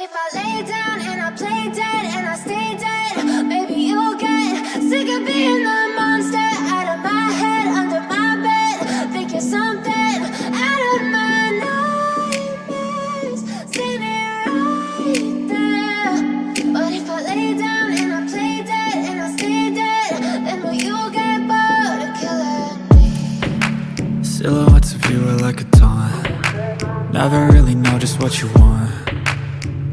if I lay down and I play dead and I stay dead, maybe you'll get sick of being the monster out of my head, under my bed. Think you're something out of my nightmares, standing right there. But if I lay down and I play dead and I stay dead, then will you get bored of killing me? Silhouettes of you are like a taunt. Never really know just what you want.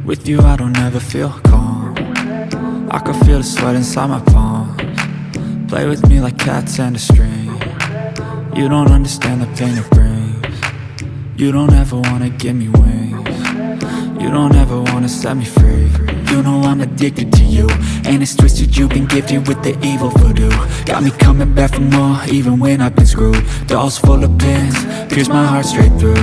With you I don't ever feel calm. I can feel the sweat inside my palms. Play with me like cats and a string. You don't understand the pain it brings. You don't ever wanna give me wings. You don't ever wanna set me free. You know I'm addicted to you, and it's twisted, you've been gifted with the evil voodoo. Got me coming back for more, even when I've been screwed. Dolls full of pins, pierce my heart straight through.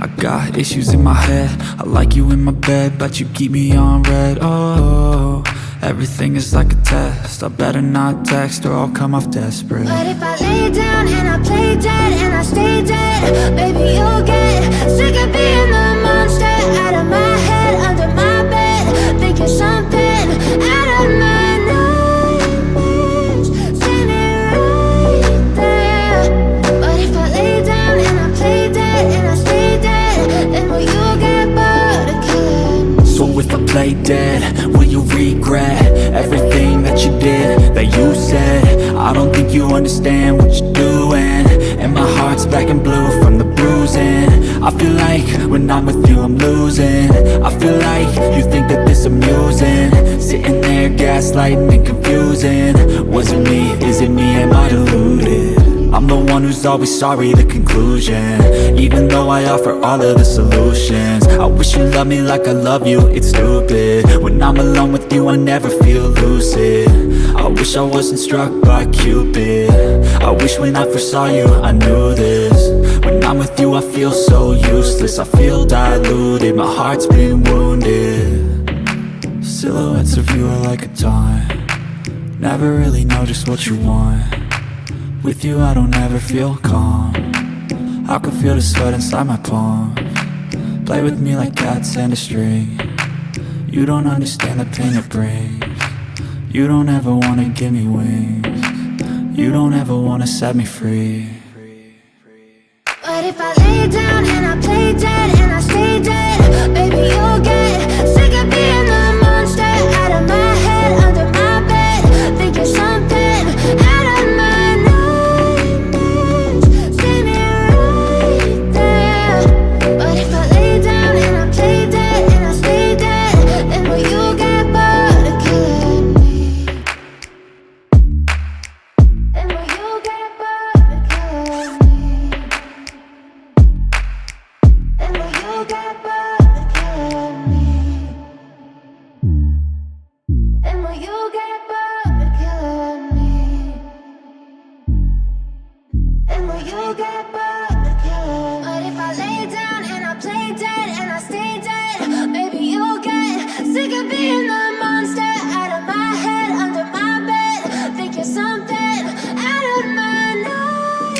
I got issues in my head, I like you in my bed, but you keep me on red. Oh, everything is like a test, I better not text or I'll come off desperate. But if I lay down and I play dead and I stay dead, baby you'll get sick of being the monster out of my head, under my bed. Think you're something out of my nightmares, standing right there. But if I lay down and I play dead and I stay dead, then will you get bored of killing me? So if I play dead, will you regret everything that you did, that you said? I don't think you understand what you're doing, and my heart's black and blue from the bruising. I feel like when I'm with you I'm losing. I feel like you think that this amusing, sitting there gaslighting and confusing. Was it me? Is it me? Am I deluded? I'm the one who's always sorry, the conclusion, even though I offer all of the solutions. I wish you loved me like I love you, it's stupid. When I'm alone with you I never feel lucid. I wish I wasn't struck by Cupid. I wish when I first saw you I knew this. When I'm with you I feel so useless, I feel diluted, my heart's been wounded. Silhouettes of you are like a taunt. Never really know just what you want. With you I don't ever feel calm. I can feel the sweat inside my palms. Play with me like cats and a string. You don't understand the pain it brings. You don't ever wanna give me wings. You don't ever wanna set me free. But if I lay down and I play dead and I stay dead, baby you'll get sick of being the monster out of my head, under my bed. Think you're something out of my nightmares, standing right there. But if I lay down and I play dead and I stay dead, then will you get bored of killing me? Then will you get bored of killing me? And will you get bored of killing me? And will you get bored of killing me? And will you get bored of killing me? But if I lay down and I play dead and I stay dead, baby you'll get sick of being the monster out of my head, under my bed. Think you're something out of my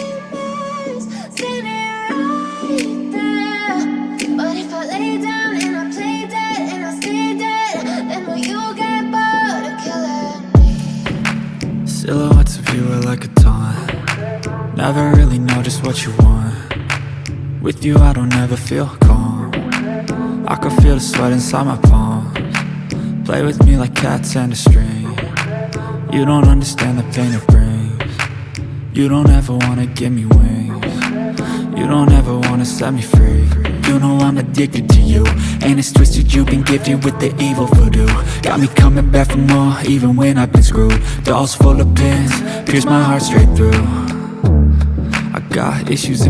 nightmares, standing right there. But if I lay down and I play dead and I stay dead, then will you get bored of killing me? Silhouettes of you are like a taunt. Never really know just what you want. With you I don't ever feel calm. I can feel the sweat inside my palms. Play with me like cats and a string. You don't understand the pain it brings. You don't ever wanna give me wings. You don't ever wanna set me free. You know I'm addicted to you, and it's twisted, you've been gifted with the evil voodoo. Got me coming back for more, even when I've been screwed. Dolls full of pins, pierce my heart straight through. I got issues in